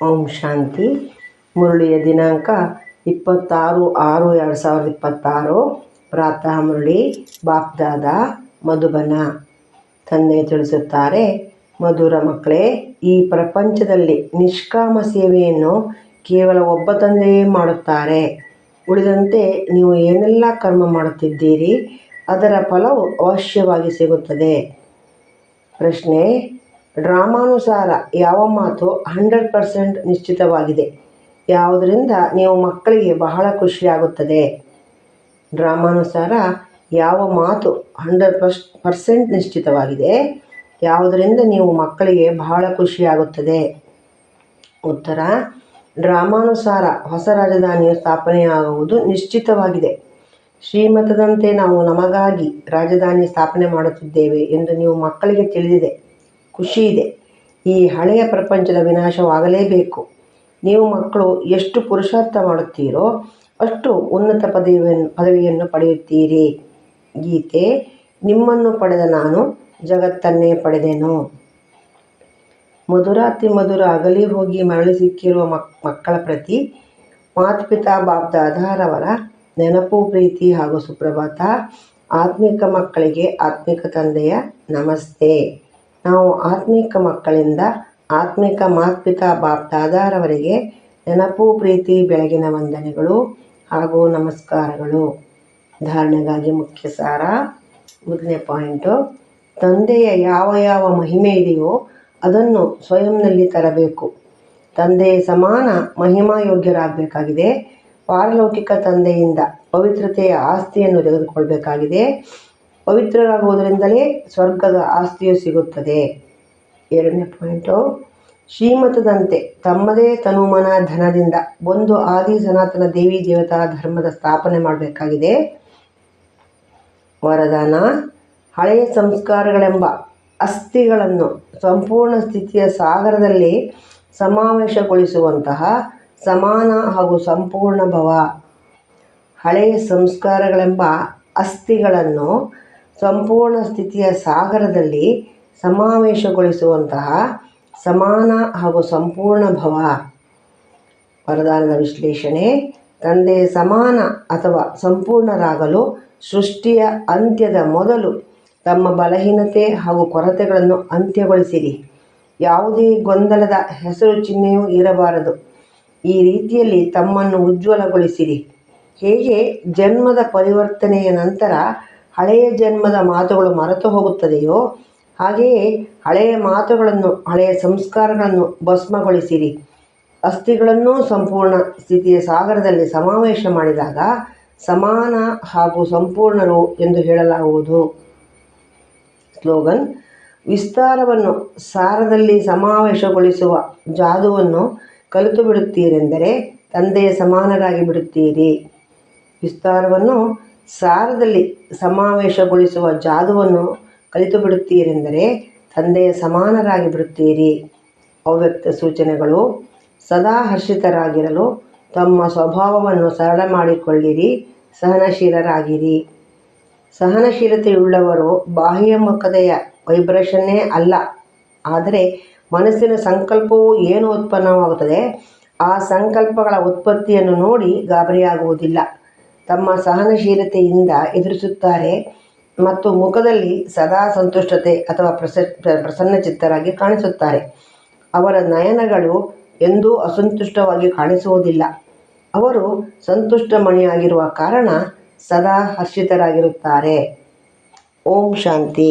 ಓಂ ಶಾಂತಿ. ಮುರಳಿಯ ದಿನಾಂಕ 26/6/2026. ಪ್ರಾತಃ ಮುರಳಿ ಬಾಪ್ದಾದ ಮಧುಬನ. ತಂದೆ ತಿಳಿಸುತ್ತಾರೆ, ಮಧುರ ಮಕ್ಕಳೇ, ಈ ಪ್ರಪಂಚದಲ್ಲಿ ನಿಷ್ಕಾಮ ಸೇವೆಯನ್ನು ಕೇವಲ ಒಬ್ಬ ತಂದೆಯೇ ಮಾಡುತ್ತಾರೆ. ಉಳಿದಂತೆ ನೀವು ಏನೆಲ್ಲ ಕರ್ಮ ಮಾಡುತ್ತಿದ್ದೀರಿ ಅದರ ಫಲವು ಅವಶ್ಯವಾಗಿ ಸಿಗುತ್ತದೆ. ಪ್ರಶ್ನೆ: ಡ್ರಾಮಾನುಸಾರ ಯಾವ ಮಾತು 100% ನಿಶ್ಚಿತವಾಗಿದೆ? ಯಾವುದರಿಂದ ನೀವು ಮಕ್ಕಳಿಗೆ ಬಹಳ ಖುಷಿಯಾಗುತ್ತದೆ? ಡ್ರಾಮಾನುಸಾರ ಯಾವ ಮಾತು 100% ನಿಶ್ಚಿತವಾಗಿದೆ? ಯಾವುದರಿಂದ ನೀವು ಮಕ್ಕಳಿಗೆ ಬಹಳ ಖುಷಿಯಾಗುತ್ತದೆ? ಉತ್ತರ: ಡ್ರಾಮಾನುಸಾರ ಹೊಸ ರಾಜಧಾನಿಯು ಸ್ಥಾಪನೆಯಾಗುವುದು ನಿಶ್ಚಿತವಾಗಿದೆ. ಶ್ರೀಮತದಂತೆ ನಾವು ನಮಗಾಗಿ ರಾಜಧಾನಿ ಸ್ಥಾಪನೆ ಮಾಡುತ್ತಿದ್ದೇವೆ ಎಂದು ನೀವು ಮಕ್ಕಳಿಗೆ ತಿಳಿದಿದೆ, ಖುಷಿಯಿದೆ. ಈ ಹಳೆಯ ಪ್ರಪಂಚದ ವಿನಾಶವಾಗಲೇಬೇಕು. ನೀವು ಮಕ್ಕಳು ಎಷ್ಟು ಪುರುಷಾರ್ಥ ಮಾಡುತ್ತೀರೋ ಅಷ್ಟು ಉನ್ನತ ಪದವಿಯನ್ನು ಪಡೆಯುತ್ತೀರಿ. ಗೀತೆ: ನಿಮ್ಮನ್ನು ಪಡೆದ ನಾನು ಜಗತ್ತನ್ನೇ ಪಡೆದೆನು. ಮಧುರಾತಿ ಮಧುರ ಅಗಲಿ ಹೋಗಿ ಮರಳಿ ಸಿಕ್ಕಿರುವ ಮಕ್ಕಳ ಪ್ರತಿ ಮಾತೃಪಿತಾ ಬಾಪ್ದಾದಾರವರ ನೆನಪು, ಪ್ರೀತಿ ಹಾಗೂ ಸುಪ್ರಭಾತ. ಆತ್ಮಿಕ ಮಕ್ಕಳಿಗೆ ಆತ್ಮಿಕ ತಂದೆಯ ನಮಸ್ತೆ. ನಾವು ಆತ್ಮಿಕ ಮಕ್ಕಳಿಂದ ಆತ್ಮಿಕ ಮಾತೃಪಿತಾ ಬಾಪ್ದಾದಾರವರಿಗೆ ನೆನಪು, ಪ್ರೀತಿ, ಬೆಳಗಿನ ವಂದನೆಗಳು ಹಾಗೂ ನಮಸ್ಕಾರಗಳು. ಧಾರಣೆಗಾಗಿ ಮುಖ್ಯ ಸಾರ. ಮೊದಲನೇ ಪಾಯಿಂಟು: ತಂದೆಯ ಯಾವ ಯಾವ ಮಹಿಮೆ ಇದೆಯೋ ಅದನ್ನು ಸ್ವಯಂನಲ್ಲಿ ತರಬೇಕು. ತಂದೆಯ ಸಮಾನ ಮಹಿಮಾ ಯೋಗ್ಯರಾಗಬೇಕಾಗಿದೆ. ಪಾರಲೌಕಿಕ ತಂದೆಯಿಂದ ಪವಿತ್ರತೆಯ ಆಸ್ತಿಯನ್ನು ತೆಗೆದುಕೊಳ್ಳಬೇಕಾಗಿದೆ. ಪವಿತ್ರರಾಗುವುದರಿಂದಲೇ ಸ್ವರ್ಗದ ಆಸ್ತಿಯು ಸಿಗುತ್ತದೆ. ಎರಡನೇ ಪಾಯಿಂಟು: ಶ್ರೀಮತದಂತೆ ತಮ್ಮದೇ ತನುಮನ ಧನದಿಂದ ಒಂದು ಆದಿ ಸನಾತನ ದೇವಿ ದೇವತಾ ಧರ್ಮದ ಸ್ಥಾಪನೆ ಮಾಡಬೇಕಾಗಿದೆ. ವರದಾನ: ಹಳೆಯ ಸಂಸ್ಕಾರಗಳೆಂಬ ಅಸ್ಥಿಗಳನ್ನು ಸಂಪೂರ್ಣ ಸ್ಥಿತಿಯ ಸಾಗರದಲ್ಲಿ ಸಮಾವೇಶಗೊಳಿಸುವಂತಹ ಸಮಾನ ಹಾಗೂ ಸಂಪೂರ್ಣ ಭವ. ಹಳೆಯ ಸಂಸ್ಕಾರಗಳೆಂಬ ಅಸ್ಥಿಗಳನ್ನು ಸಂಪೂರ್ಣ ಸ್ಥಿತಿಯ ಸಾಗರದಲ್ಲಿ ಸಮಾವೇಶಗೊಳಿಸುವಂತಹ ಸಮಾನ ಹಾಗೂ ಸಂಪೂರ್ಣ ಭವ. ವರದಾನದ ವಿಶ್ಲೇಷಣೆ: ತಂದೆಯ ಸಮಾನ ಅಥವಾ ಸಂಪೂರ್ಣರಾಗಲು ಸೃಷ್ಟಿಯ ಅಂತ್ಯದ ಮೊದಲು ತಮ್ಮ ಬಲಹೀನತೆ ಹಾಗೂ ಕೊರತೆಗಳನ್ನು ಅಂತ್ಯಗೊಳಿಸಿರಿ. ಯಾವುದೇ ಗೊಂದಲದ ಹೆಸರು ಚಿಹ್ನೆಯೂ ಇರಬಾರದು. ಈ ರೀತಿಯಲ್ಲಿ ತಮ್ಮನ್ನು ಉಜ್ವಲಗೊಳಿಸಿರಿ. ಹೇಗೆ ಜನ್ಮದ ಪರಿವರ್ತನೆಯ ನಂತರ ಹಳೆಯ ಜನ್ಮದ ಮಾತುಗಳು ಮರೆತು ಹೋಗುತ್ತದೆಯೋ ಹಾಗೆಯೇ ಹಳೆಯ ಮಾತುಗಳನ್ನು, ಹಳೆಯ ಸಂಸ್ಕಾರಗಳನ್ನು ಭಸ್ಮಗೊಳಿಸಿರಿ. ಅಸ್ಥಿಗಳನ್ನೂ ಸಂಪೂರ್ಣ ಸ್ಥಿತಿಯ ಸಾಗರದಲ್ಲಿ ಸಮಾವೇಶ ಮಾಡಿದಾಗ ಸಮಾನ ಹಾಗೂ ಸಂಪೂರ್ಣರು ಎಂದು ಹೇಳಲಾಗುವುದು. ಸ್ಲೋಗನ್: ವಿಸ್ತಾರವನ್ನು ಸಾರದಲ್ಲಿ ಸಮಾವೇಶಗೊಳಿಸುವ ಜಾದುವನ್ನು ಕಲಿತು ಬಿಡುತ್ತೀರೆಂದರೆ ತಂದೆಯ ಸಮಾನರಾಗಿ ಬಿಡುತ್ತೀರಿ. ವಿಸ್ತಾರವನ್ನು ಸಾರದಲ್ಲಿ ಸಮಾವೇಶಗೊಳಿಸುವ ಜಾದುವನ್ನು ಕಲಿತು ಬಿಡುತ್ತೀರೆಂದರೆ ತಂದೆಯ ಸಮಾನರಾಗಿ ಬಿಡುತ್ತೀರಿ. ಅವ್ಯಕ್ತ ಸೂಚನೆಗಳು: ಸದಾ ಹರ್ಷಿತರಾಗಿರಲು ತಮ್ಮ ಸ್ವಭಾವವನ್ನು ಸರಳ ಮಾಡಿಕೊಳ್ಳಿರಿ. ಸಹನಶೀಲರಾಗಿರಿ. ಸಹನಶೀಲತೆಯುಳ್ಳವರು ಬಾಹ್ಯಮುಖತೆಯ ವೈಬ್ರೇಷನ್ನೇ ಅಲ್ಲ, ಆದರೆ ಮನಸ್ಸಿನ ಸಂಕಲ್ಪವು ಏನು ಉತ್ಪನ್ನವಾಗುತ್ತದೆ ಆ ಸಂಕಲ್ಪಗಳ ಉತ್ಪತ್ತಿಯನ್ನು ನೋಡಿ ಗಾಬರಿಯಾಗುವುದಿಲ್ಲ. ತಮ್ಮ ಸಹನಶೀಲತೆಯಿಂದ ಎದುರಿಸುತ್ತಾರೆ ಮತ್ತು ಮುಖದಲ್ಲಿ ಸದಾ ಸಂತುಷ್ಟತೆ ಅಥವಾ ಪ್ರಸನ್ನಚಿತ್ತರಾಗಿ ಕಾಣಿಸುತ್ತಾರೆ. ಅವರ ನಯನಗಳು ಎಂದೂ ಅಸಂತುಷ್ಟವಾಗಿ ಕಾಣಿಸುವುದಿಲ್ಲ. ಅವರು ಸಂತುಷ್ಟ ಮಣಿಯಾಗಿರುವ ಕಾರಣ ಸದಾ ಹರ್ಷಿತರಾಗಿರುತ್ತಾರೆ. ಓಂ ಶಾಂತಿ.